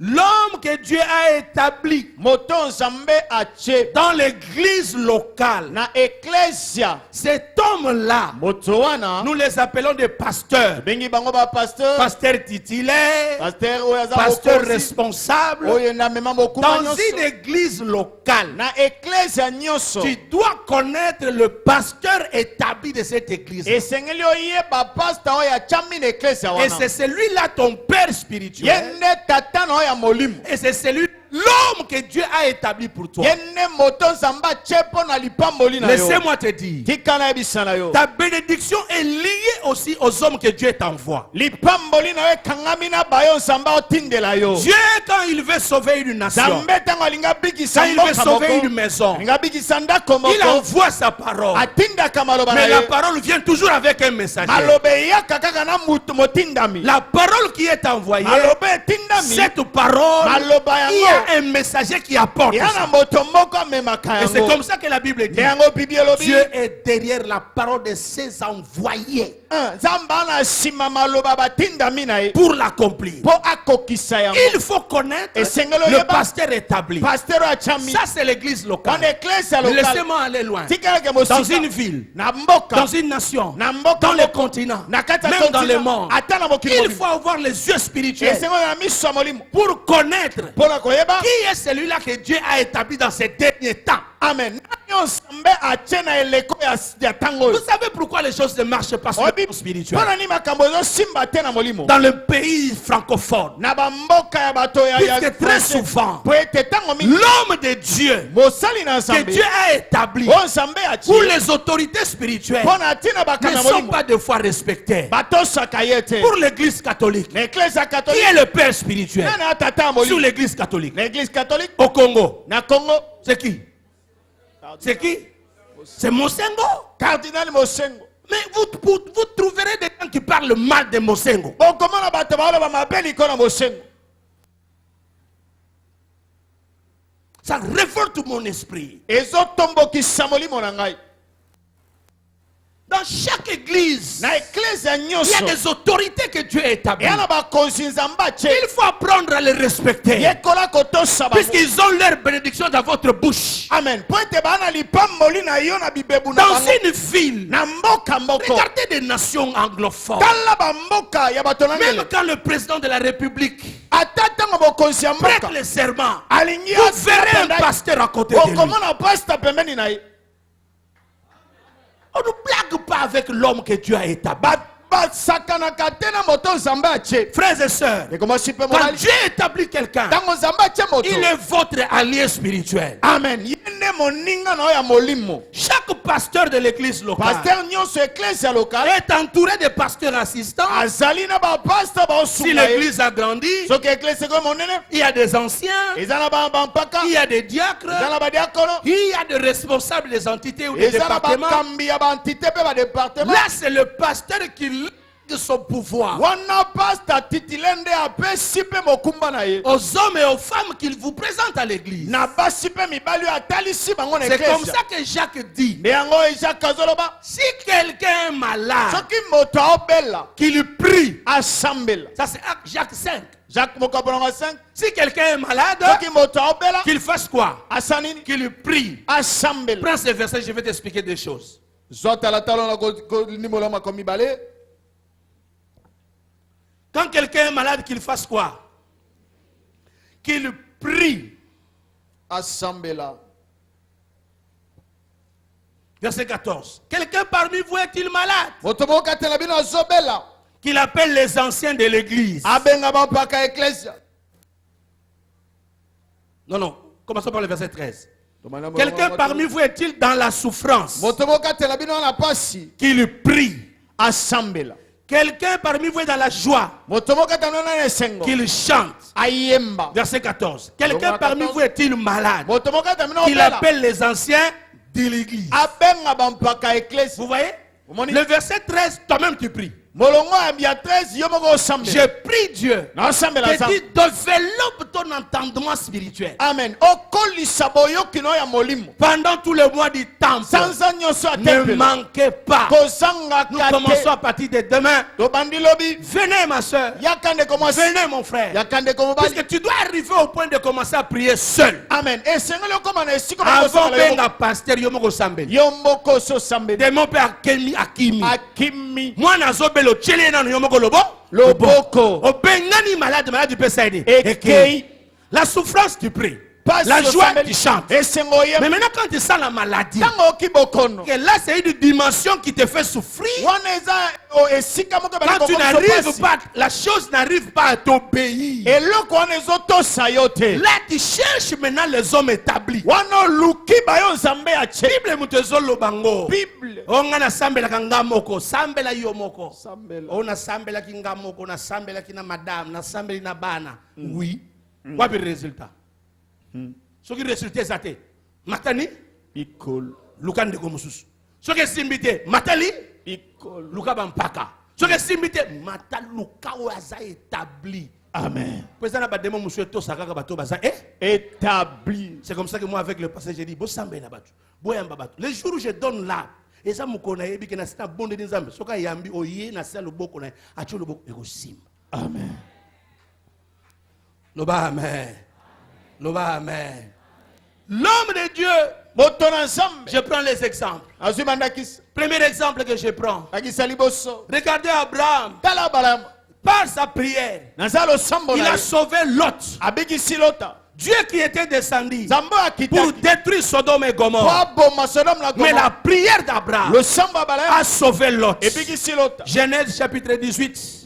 L'homme que Dieu a établi dans l'église locale, cet homme-là, nous les appelons des pasteurs. Pasteurs titulaires, pasteurs responsables. Dans une église locale, tu dois connaître le pasteur établi de cette église. Et c'est celui-là ton père spirituel. Et c'est celui l'homme que Dieu a établi pour toi. Laissez-moi te dire, ta bénédiction est liée aussi aux hommes que Dieu t'envoie. Dieu, quand il veut sauver une nation, quand il veut sauver une maison, il envoie sa parole. Mais la parole vient toujours avec un messager. La parole qui est envoyée, cette parole, il y a un messager qui apporte ça. Et c'est comme ça que la Bible dit, Dieu est derrière la parole de ses envoyés pour l'accomplir. Il faut connaître le pasteur établi. Ça c'est l'église locale. Laissez-moi aller loin. Dans une ville, dans une nation, dans le continent, même dans le monde, il faut avoir les yeux spirituels pour connaître qui est celui-là que Dieu a établi dans ces derniers temps. Amen. Vous savez pourquoi les choses ne marchent pas sur le plan spirituel? Dans le pays francophone, puisque très souvent, l'homme de Dieu que Dieu a établi pour les autorités spirituelles ne sont pas de fois respectés. Pour l'église catholique, qui est le père spirituel sur l'église catholique au Congo, c'est qui? C'est qui? C'est Mosengo. Cardinal Mosengo. Mais vous trouverez des gens qui parlent mal de Mosengo. Ça révolte mon esprit. Dans chaque église, il y a des autorités que Dieu a établies. Il faut apprendre à les respecter, puisqu'ils ont leur bénédiction dans votre bouche. Amen. Dans une ville, regardez des nations anglophones. Même quand le président de la République prête le serment, vous verrez un pasteur à côté de lui. On ne blague pas avec l'homme que Dieu a établi. Frères et sœurs, quand Dieu établit quelqu'un, il est votre allié spirituel. Amen. Chaque pasteur de l'église locale est entouré de pasteurs assistants. Si l'église a grandi, il y a des anciens, il y a des diacres, il y a des responsables des entités ou des départements. Là, c'est le pasteur qui lègue son pouvoir aux hommes et aux femmes qu'il vous présente à l'église. C'est comme ça que Jacques dit, si quelqu'un est malade, qu'il prie. Ça c'est Jacques 5. Si quelqu'un est malade, qu'il fasse quoi? Qu'il prie. Prends ce verset, je vais t'expliquer des choses. Quand quelqu'un est malade, qu'il fasse quoi? Qu'il prie. Verset 14. Quelqu'un parmi vous est-il malade? Qu'il appelle les anciens de l'église. Non. Commençons par le verset 13. Quelqu'un parmi vous est-il dans la souffrance? Qu'il prie. Quelqu'un parmi vous est dans la joie, qu'il chante. Verset 14. Quelqu'un parmi vous est-il malade, qu'il appelle les anciens de l'église. Vous voyez? Le verset 13, toi-même tu pries. Je prie Dieu que tu développes ton entendement spirituel. Amen. Pendant tout le mois du temple, ne manquez pas. Nous commençons à partir de demain. Venez ma soeur, venez mon frère. Parce que tu dois arriver au point de commencer à prier seul. Amen. Avant de pasteur Yomoko Sambel. De mon père Akimi. Moi nazobelo tchele na Yomoko Loboko. Obengani malade du PCD. La souffrance tu pries. La joie tu chantes. Mais maintenant quand tu sens la maladie, que là c'est une dimension qui te fait souffrir. Quand tu n'arrives pas, la chose n'arrive pas à t'obéir. Là tu cherches maintenant les hommes établis. Bible mutezolo bango. On a sambela kangamoko, sambela yomoko. On a sambela kingamoko, na sambela kina madame, na sambela na bana. Oui. Quoi le résultat? Ce qui résulte est matani Icole Lukan de Gomusus. Ce qui est simbité matali Icole Luka Bampaka. Ce qui est simbité matal Luka Waza établi. Amen. Président Bademo Monsieur Tosaka Bato Baza établi. C'est comme ça que moi avec le passage j'ai dit Bosambe na batu. Boyamba batu. Les jours où je donne là et ça mukona yebi que na sita bonde des nzambe. Soka yambi oye na sala loboko na acho loboko ego simba. Amen. Loba amen. Loba amen. L'homme de Dieu. Je prends les exemples. Premier exemple que je prends. Regardez Abraham. Par sa prière, il a sauvé Lot. Dieu qui était descendu pour détruire Sodome et Gomorrhe. Mais la prière d'Abraham a sauvé Lot. Genèse chapitre 18.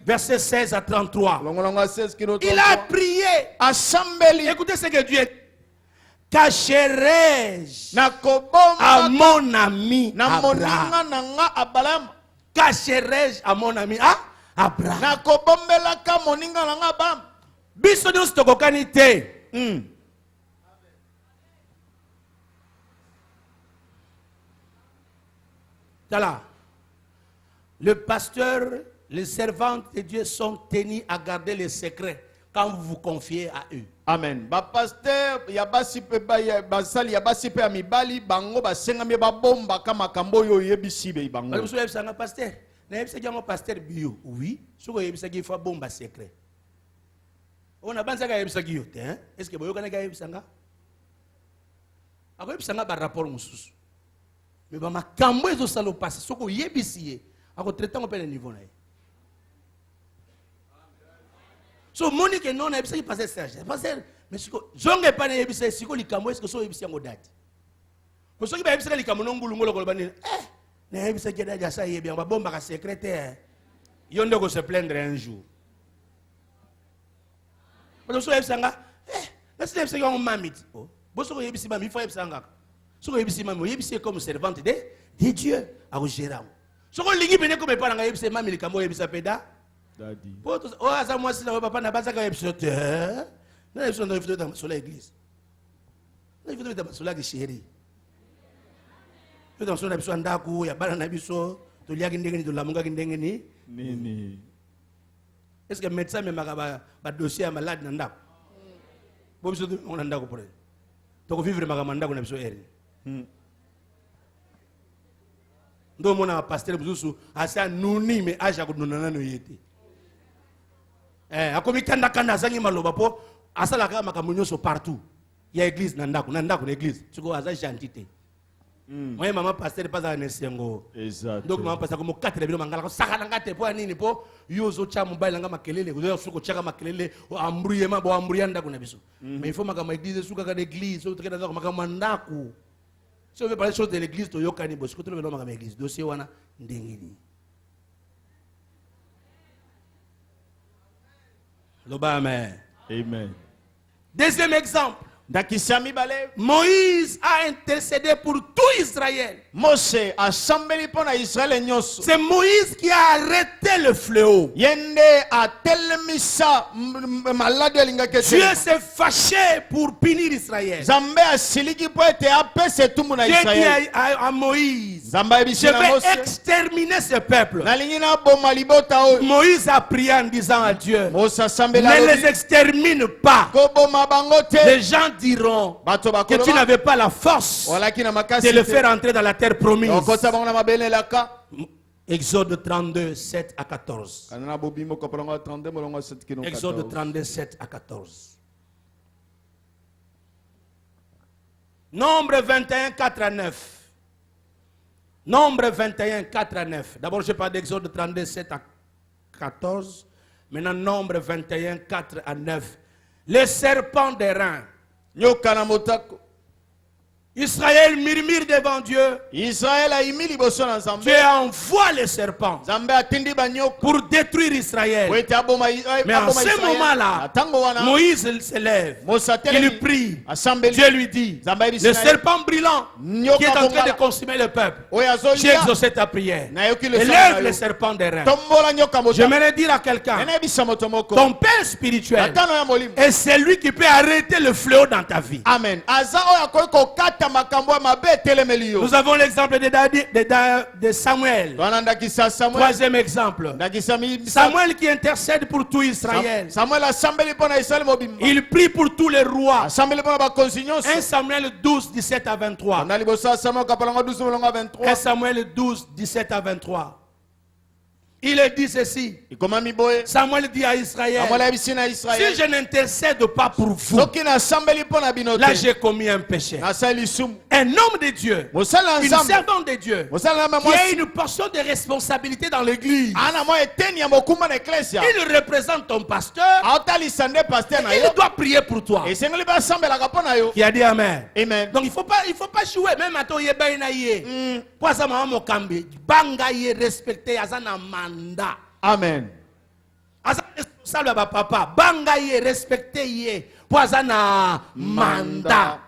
Verset 16 à 33. Il a prié. Écoutez ce que Dieu dit. Cacherai-je à mon ami Abraham? Cacherai-je à mon ami Abraham? Biso nyonso tokokani te. Voilà. Le pasteur, les servantes de Dieu sont tenus à garder les secrets quand vous vous confiez à eux. Amen. Ba pasteur ya basi pe ba ya basali ya basi pe amibali bango basenga me ba bomba kama kambo yo yebisi be bango. Vous savez ça pasteur. Na yebisa ki pasteur bio. Oui, soko yebisa ki fa bomba secret. On a banza ka yebisa ki yo te, hein? Est-ce que boyo kana ka yebisa nga? Ako yebisa nga ba rapport mususu. Mais ba makambo ezo salo passe soko yebisi ye. Ako traiter on pe le niveau na ye. So Monique non na yebisa ki passer Serge. Passer mais siko zonge pa na yebisa siko likambo est-ce que so yebisa ngo date. Ko soki ba yebisa likambo ngulu ngolo ko bani na yebisa ki date asa yebi ba bomba ka secrétaire. Yo ndeko se plaindre un jour. Parce que so nga laisse yebisa ngo mamit. Bo soko yebisa mami faut yebisa nga. Soko yebisa mami yebisa comme servante de Dieu a gérer. Soko lingi bene ko me pa nga yebisa mami likambo yebisa peda. Daddy. Oh, ça moi si na papa na baza ka episode. Na episode na episode dans sur l'église. Na episode dans sur la chérie. Dans sur episode ndako ya bana na biso to liaki ndenge ni to lamunga ndenge ni nini. Est-ce que médecin me makaba ba dossier malade na ndako? Bo biso on ndako pour. To ko vivre makaba ndako na biso eri. Ndo mona pasteur buzusu asa nuni me aja ko nunana no yete. Akomi kanda zangi maloba po asala ka makambo nyonso partout. Ya église na ndako na église. Tuko aza gentité. Moi maman pasteur pas na sengo. Exact. Donc maman pasteur comme 4 bino mangala ko saka ngate po nini po yozo cha mobile nga makelele ko suko chaka makelele ambruye mabo ambruya ndako na biso. Mais il faut makambo église suka ka l'église so tukenda ko makambo ndako. Si on veut parler chose de l'église to yokani bo siko to le makambo église dossier wana ndengini. Amen. Amen. Deuxième exemple. Moïse a intercédé pour tout Israël. C'est Moïse qui a arrêté le fléau. Dieu s'est fâché pour punir Israël. Dieu dit à Moïse, je vais exterminer ce peuple. Moïse a prié en disant à Dieu, ne les extermine pas. Les gens diront que tu n'avais pas la force de le faire entrer dans la terre promise. Exode 32, 7 à 14. Exode 32, 7 à 14. Nombre 21, 4 à 9. Nombre 21, 4 à 9. D'abord, je parle d'Exode 32, 7 à 14. Maintenant, Nombre 21, 4 à 9. Les serpents des reins. Israël murmure devant Dieu. Dieu envoie les serpents pour détruire Israël. Mais en ce moment-là, Moïse se lève. Il prie. Dieu lui dit, le serpent brillant qui est en train de consumer le peuple, j'ai exaucé ta prière. Élève le serpent des reins. J'aimerais dire à quelqu'un, ton père spirituel est celui qui peut arrêter le fléau dans ta vie. Amen. Nous avons l'exemple de Samuel. Troisième exemple. Samuel qui intercède pour tout Israël. Il prie pour tous les rois. 1 Samuel 12, 17 à 23. 1 Samuel 12, 17 à 23. Il a dit ceci. Samuel dit à Israël, si je n'intercède pas pour vous, là j'ai commis un péché. Un homme de Dieu, une servante de Dieu, qui a une portion de responsabilité dans l'église. Il représente ton pasteur. Il doit prier pour toi. Qui a dit Amen. Donc il faut pas jouer. Même à toi, respecter Amen. Responsable papa, bangaye respecté poisana manda.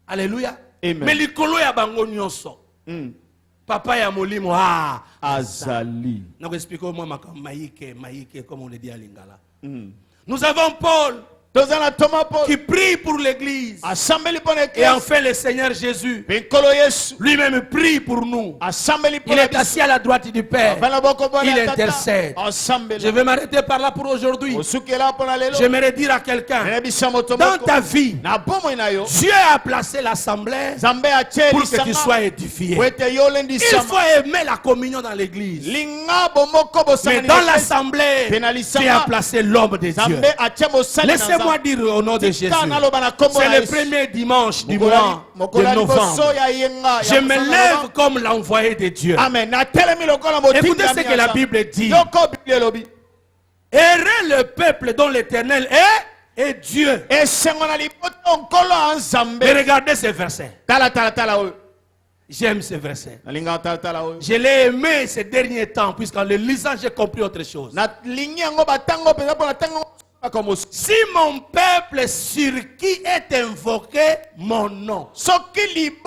Alléluia. Mais likolo ya bango nyonso. Papa ya molimo azali. Nous expliquons moi maïke comme on le dit à Lingala. Nous avons Paul qui prie pour l'église. Et enfin le Seigneur Jésus lui-même prie pour nous. Il est assis à la droite du Père. Il intercède. Je vais m'arrêter par là pour aujourd'hui. J'aimerais dire à quelqu'un, dans ta vie, Dieu a placé l'assemblée pour que tu sois édifié. Il faut aimer la communion dans l'église. Mais dans l'assemblée, tu as placé l'homme de Dieu. Laissez-moi dire au nom de Jésus, c'est le premier dimanche du mois de novembre. Je me lève comme l'envoyé de Dieu. Écoutez ce que la Bible dit. Errez le peuple dont l'Éternel est Dieu. Et regardez ce verset. J'aime ce verset. Je l'ai aimé ces derniers temps, puisqu'en le lisant, j'ai compris autre chose. Si mon peuple sur qui est invoqué mon nom s'humilie,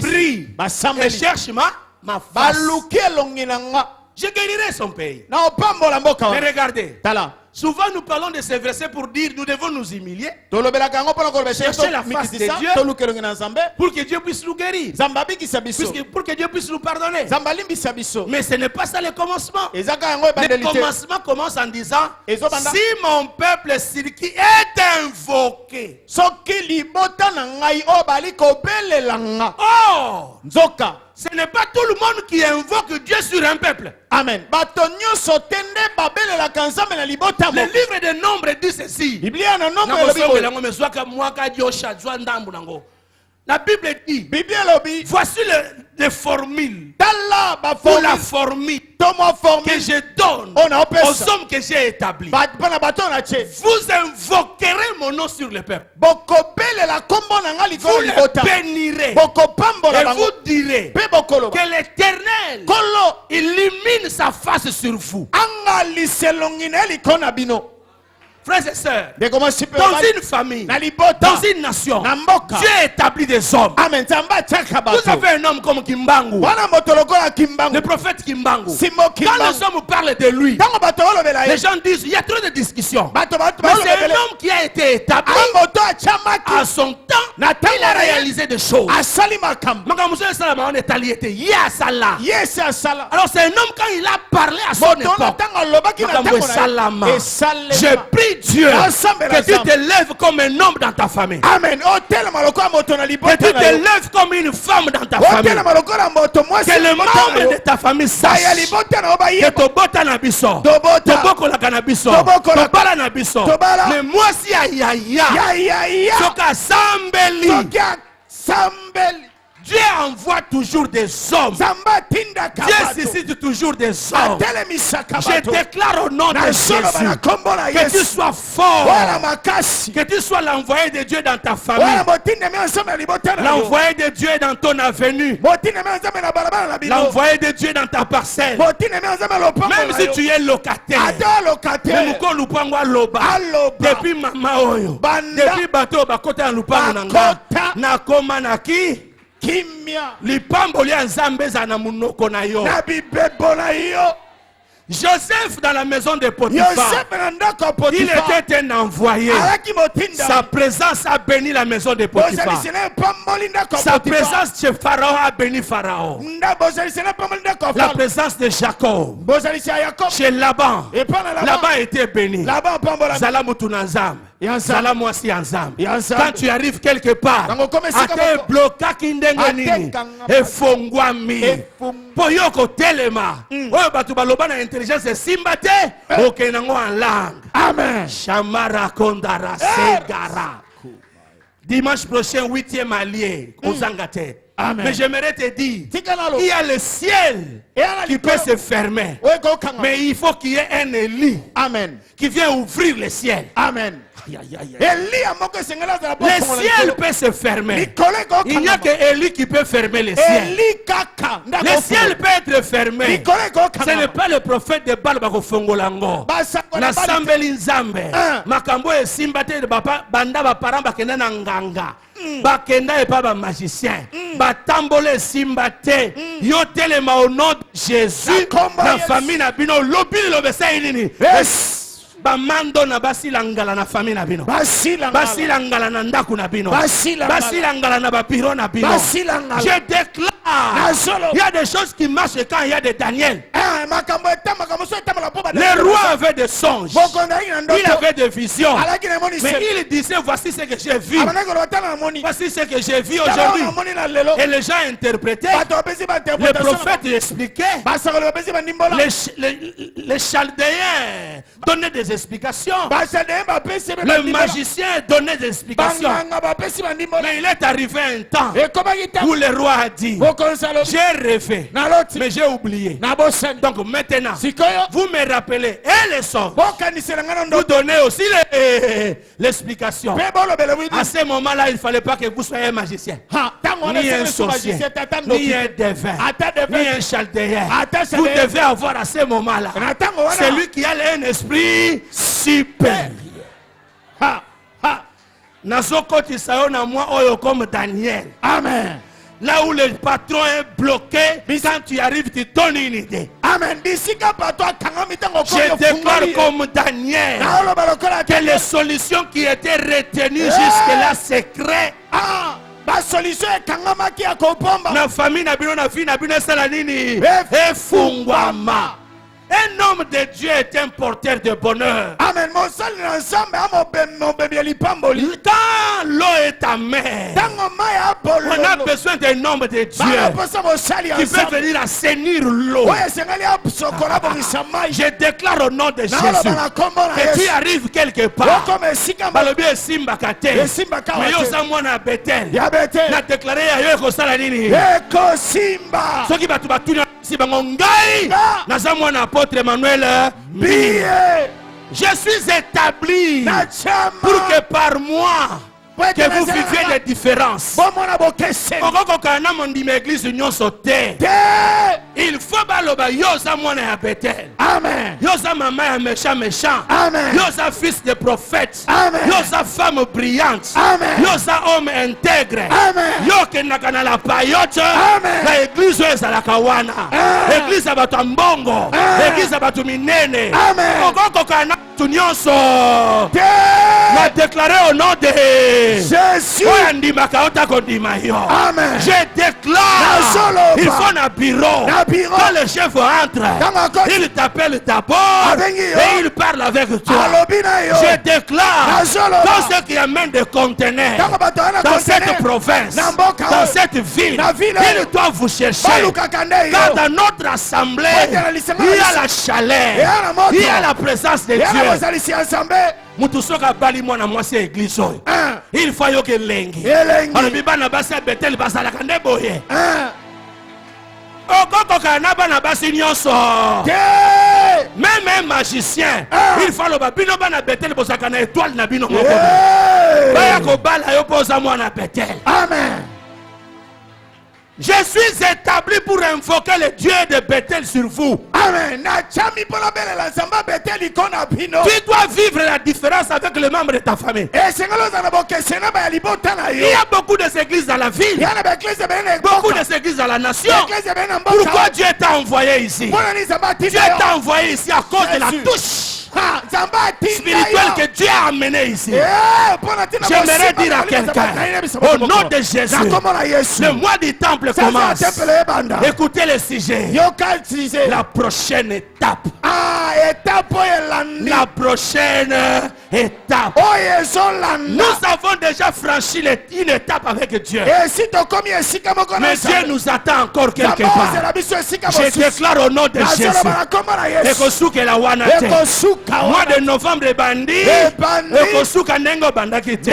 prie et cherche ma face, je guérirai son pays. Mais regardez, souvent nous parlons de ces versets pour dire nous devons nous humilier, chercher la face de Dieu pour que Dieu puisse nous guérir, pour que Dieu puisse nous pardonner. Mais ce n'est pas ça le commencement. Le commencement commence en disant, si mon peuple sur qui est invoqué. Oh, ce n'est pas tout le monde qui invoque Dieu sur un peuple. Amen. Le livre de Nombres dit ceci. La Bible dit, voici les formules pour la formule que je donne aux hommes que j'ai établis. Vous invoquerez mon nom sur le peuple. Vous le bénirez. Et vous direz que l'Éternel illumine sa face sur vous. Frères et sœurs, dans une famille, dans une nation, Dieu établit des hommes. Amen. Vous avez un homme comme Kimbangu, le prophète Kimbangu. Quand les hommes parlent de lui, les gens disent il y a trop de discussions. Mais c'est un homme qui a été établi à son temps. Il a réalisé des choses. Alors c'est un homme quand il a parlé à son époque. Je prie Dieu que tu te lèves comme un homme dans ta famille. Amen. Que tu te lèves comme une femme dans ta famille. Que le membre de ta famille sache que tu bota na biso, tu boko la canabiso, tu bala na biso. Mais moi si aïe, soka sambeli. Dieu envoie toujours des hommes. Dieu suscite toujours des hommes. Je déclare au nom de Jésus que tu sois fort, que tu sois l'envoyé de Dieu dans ta famille, l'envoyé de Dieu dans ton avenue, l'envoyé de Dieu dans ta parcelle. Même si tu es locataire, depuis Mama Oyo, depuis Bato Bakota Lupango Nanga, Nakoma Naki. Lipamboli nzambe za na munoko na yo. Joseph dans la maison de Potiphar, il était un envoyé. Sa présence a béni la maison de Potiphar. Sa présence chez Pharaon a béni Pharaon. La présence de Jacob chez Laban, Laban était béni. Quand tu arrives quelque part, ate bloka kindengeni efongwami poyoko telema oyo batu baloba na intelligence simbate okenango en langue. Amen. Shamara kondara segara. Dimanche prochain 8e allié aux Angate. Amen. Mais j'aimerais te dire, il y a le ciel qui peut se fermer, mais il faut qu'il y ait un Élie qui vient ouvrir le ciel. Amen. Le ciel peut se fermer. Il n'y a que Élie qui peut fermer le ciel. Le ciel peut être fermé. Ce n'est pas le prophète de Baal Bakofongolango. Nasambeli nzambe. Makambo e simbate de banda ba parents bakenda na nganga. Bakenda e pa ba magicien. Batambole simbate. Yo telema au nom de Jésus. La famille na bino lobili lobesa inini. Bamando na basilangala na famille na bino, basilangala na ndaku na bino, basilangala na bapiro na bino. Je déclare, il y a des choses qui marchent quand il y a des Daniel. Le roi avait des songes, il avait des visions, mais il disait voici ce que j'ai vu, voici ce que j'ai vu aujourd'hui. Et les gens interprétaient, les prophètes expliquaient, les Chaldéens donnaient des explications, le magicien donnait des explications. Mais il est arrivé un temps où le roi a dit j'ai rêvé mais j'ai oublié. Donc maintenant vous me rappelez et les songes, vous donnez aussi l'explication. À ce moment là il ne fallait pas que vous soyez un magicien, ni un sorcier, ni un devin, ni un chaldéen. Vous devez avoir à ce moment là celui qui a un esprit supérieur. Nazokoti sayona moi oyo comme Daniel. Amen. Là où le patron est bloqué, quand tu arrives, tu donnes une idée. Amen. Je déclare comme Daniel que les solutions qui étaient retenues jusque-là secrètes. La solution est kangamaki ya kopomba. Na famille na bino na fille na bino sala nini? Efungwama. Un homme de Dieu est un porteur de bonheur. Amen. Quand l'eau est amère, on a besoin d'un homme de Dieu qui peut venir assainir l'eau. Je déclare au nom de Jésus que tu arrives quelque part. Balobie simba kate. Mais yo sa mwana Bethel. Na déclaré ya yo ko sala nini? Eko simba. Soki batu batunya si bango ngai na za mwana apôtre Emmanuel Billet. Je suis établi pour que par moi que vous viviez des différences. Il faut baloba yosa mwana ya Bethel. Amen. Yosa maman ya méchant. Amen. Yosa fils de prophète. Amen. Yosa femme brillante. Amen. Yosa homme intègre. Amen. Yoke nakana la payote. Amen. La église eza la kawana. Église abatu mbongo. Église abatu minene. Amen. Okoko kana tunyonso. Na déclaré au nom de Jésus. Amen. Je déclare. Il faut un bureau. Quand le chef entre, il t'appelle d'abord et il parle avec toi. Je déclare tous ceux qui amènent des conteneurs dans cette province, dans cette ville, ils doivent vous chercher. Car dans notre assemblée, il y a la chaleur, il y a la présence de Dieu. Mutusoka bali mwana mwasi église oyo. Il faut yo ke lengi. On biba na basi Bethel basala kande boye. Okoko kana bana basi nyonso. Même un magicien, il faut le babino bana Bethel bosaka na étoile na bino moko. Baya ko bala yo poza mwana Bethel. Amen. Je suis établi pour invoquer le Dieu de Bethel sur vous. Amen. Tu dois vivre la différence avec les membres de ta famille. Il y a beaucoup d'églises dans la ville. Beaucoup d'églises dans la nation. Pourquoi Dieu t'a envoyé ici? Dieu t'a envoyé ici à cause de la touche spirituelle que Dieu a amené ici. J'aimerais dire à quelqu'un, au nom de Jésus, le mois du temple commence. Écoutez le sujet. La prochaine étape. La prochaine étape. Nous avons déjà franchi une étape avec Dieu. Mais Dieu nous attend encore quelque part. Je déclare au nom de Jésus. Mois de novembre bandi ekosuka nengo bandaki te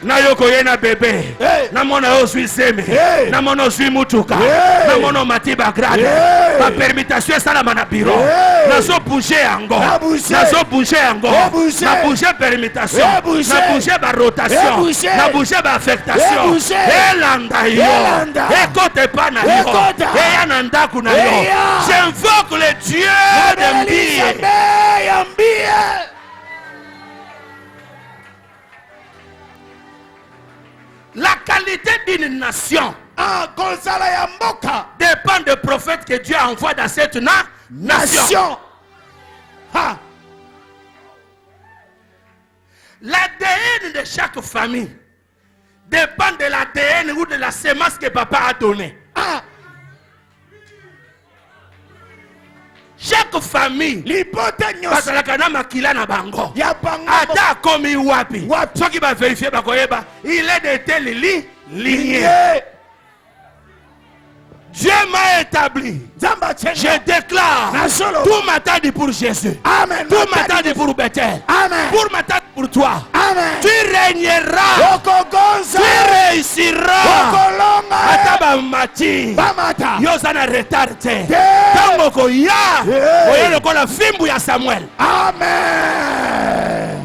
na yoko yena bébé na mona osui seme na mona osui mutuka na mona matiba grade ma permutation sala mana bureau na so bouger yango na so bouger yango na bouger permutation na bouger ba rotation na bouger ba affectation elanda yo écoute pas na yo et yana ndaku na yo j'invoque le Dieu de Mbi. La qualité d'une nation dépend des prophètes que Dieu envoie dans cette nation. L'ADN de chaque famille dépend de l'ADN ou de la sémence que papa a donnée. Chaque famille, il est de telle lignée. Dieu m'a établi. Je déclare. Tout m'attend pour Jésus. Amen. Tout m'attend pour Bethel. Amen. Pour m'attendre pour toi. Amen. Tu régneras. Tu réussiras. Ataba mati. Yosana retarte. Tamoko ya. Oyelo kola fimbu ya Samuel. Amen.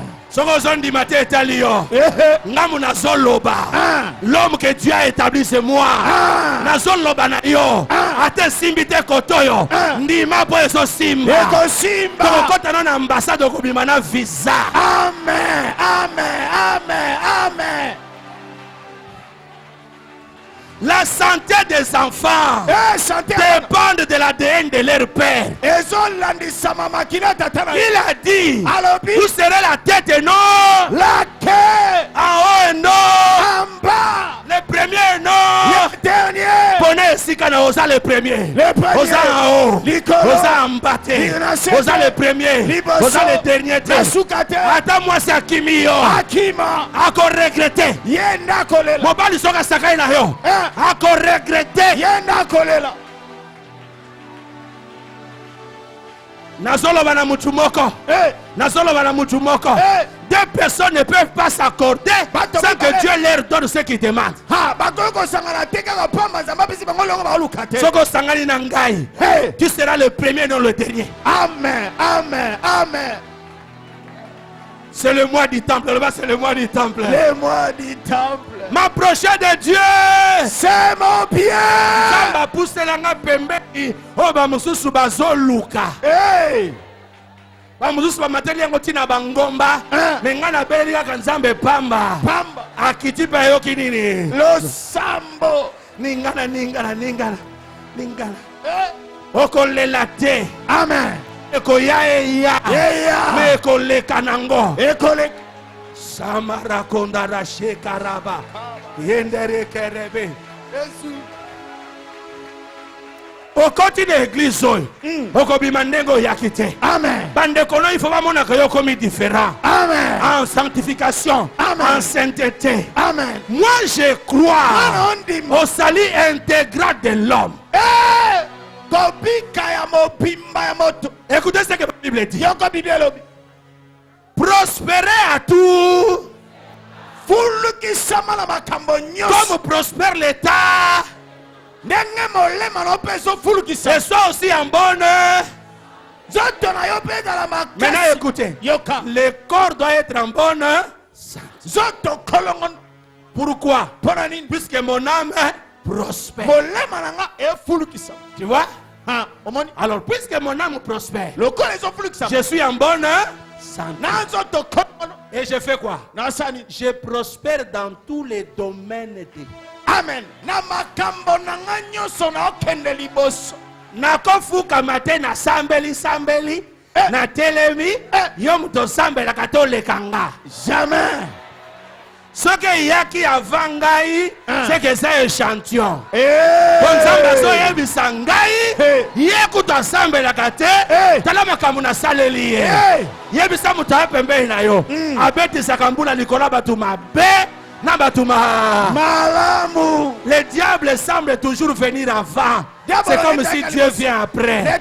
L'homme que Dieu a établi c'est moi. Nazoloba na yo. Ate simbite kotoyo. Ndima po eso simba. Kota na ambassade ko bimana visa. Amen. Amen. Amen. Amen. La santé des enfants dépend de l'ADN de leur père. Il a dit, vous serez la tête et non la queue. En haut et non en bas. Le premier et non le dernier. Prenez ici quand on a le premier. Osa en haut. Osa en bas. Osa le premier. Osa le dernier. Attends-moi c'est Akimio. Akima. Encore regretté. Mon bali soka sakai na yo. Encore regretté. Nazolo bana mutumoko. Nazolo bana mutumoko. Deux personnes ne peuvent pas s'accorder sans que Dieu leur donne ce qu'ils demandent. Soko sangani nangai. Tu seras le premier non le dernier. Amen. Amen. Amen. C'est le mois du temple. Là-bas, c'est le mois du temple. Le mois du temple. M'approcher de Dieu. C'est mon bien. Samba pousse la pembeni. Oh, ba mususu bazo luka. Hey. Ba mususu ba mateli yango tina bangomba. Mengana beli ya kanzambe pamba. Pamba. Akiti pa yoki nini? Lo sambo. Ningana. Oko lela te. Amen. Eko ya. Me eko le kanango. Eko le. Samara kondara shekaraba. Yendere kerebe. Jésus. Au côté de l'église, au kobimandengo yakite. Amen. Bande kono il faut pas mon accueil comme différent. Amen. En sanctification, Amen. en sainteté. Amen. Moi je crois au salut intégral de l'homme. Écoutez ce que la Bible dit. Prospérer à tout. Comme prospère l'État. Et soit aussi en bonne. Maintenant écoutez. Le corps doit être en bonne. Pourquoi? Puisque mon âme prospère. Tu vois? Alors puisque mon âme prospère, je suis en bonne santé. Et je fais quoi? Je prospère dans tous les domaines de vie. Amen. Nakofuka mate na sambeli na telemi yom to sambela katole kanga. Jamais. Ce que yaki avangai, c'est que c'est échantillon. Bonzamba so yebi sangai, yeku to sambela kate, talama kamuna saleli ye. Yebi samu ta pembe na yo. Abeti sakambula likola batu mabe. Le diable semble toujours venir avant. C'est comme si Dieu vient après. Le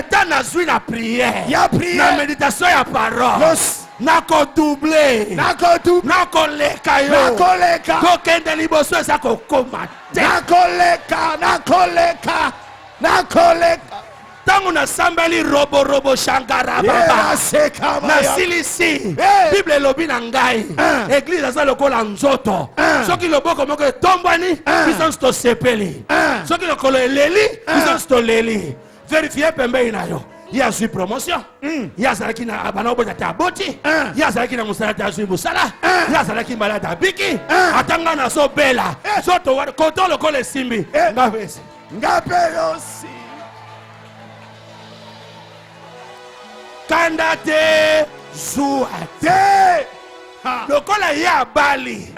temps n'a su la prière. La méditation et la parole. Nako doublé. Nako leka yo. Kokende liboso esa kokomate. Nako leka. Tango na sambali robo shankara baba na silisi Bible lobi na ngai église asa lokola nzoto soki loboko moko etombwani biso sto sepeli soki lokolo eleli biso sto leli vérifier pembei na yo ya zui promotion ya zalaki na bana obota taboti ya zalaki na musala ta zui musala ya zalaki malata biki atanga na so bela soto koto lokolo esimbi ngapelosi Kandate Zouate. Lokola ya bali.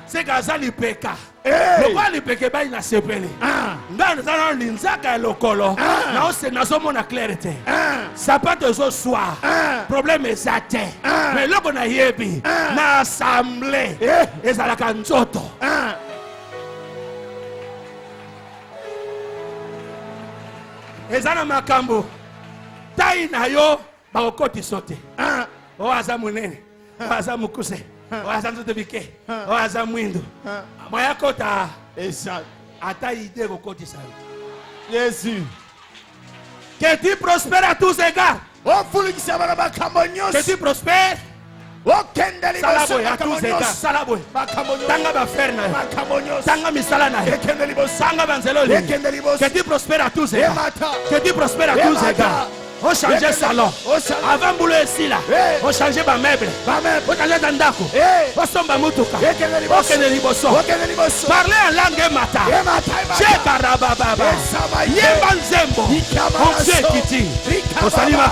C'est Gazali Peka. Lokola li peke bali na sepeli. Ngana zana linzaka lokolo. Na ose na somo na clarité. Sapato zo soir. Problème ezate. Mais loko na yebi na assemblée. Ezala kanzoto. Ezana makambo. Tai na yo bakokoti sote. Oaza munene. Oaza mukuse. Oaza nzoto bike. Oaza mwindo. Moya kota. Exact. Ata idée kokoti sa. Jésus. Que tu prospères à tous égards. Que tu prospères. Salaboy à tous égards. Salaboy. Tanga ba faire na. Tanga misala na. Tanga banzelo. Que tu prospères à tous égards. Que tu prospères à tous égards. On changeait salon. Avant boulot ici là. On changeait ma meuble. On changeait d'andako. On somba mutuka. On kende liboso. Parler en langue mata. Chekarababa. Yemba nzembo. On sait kiti. On salima.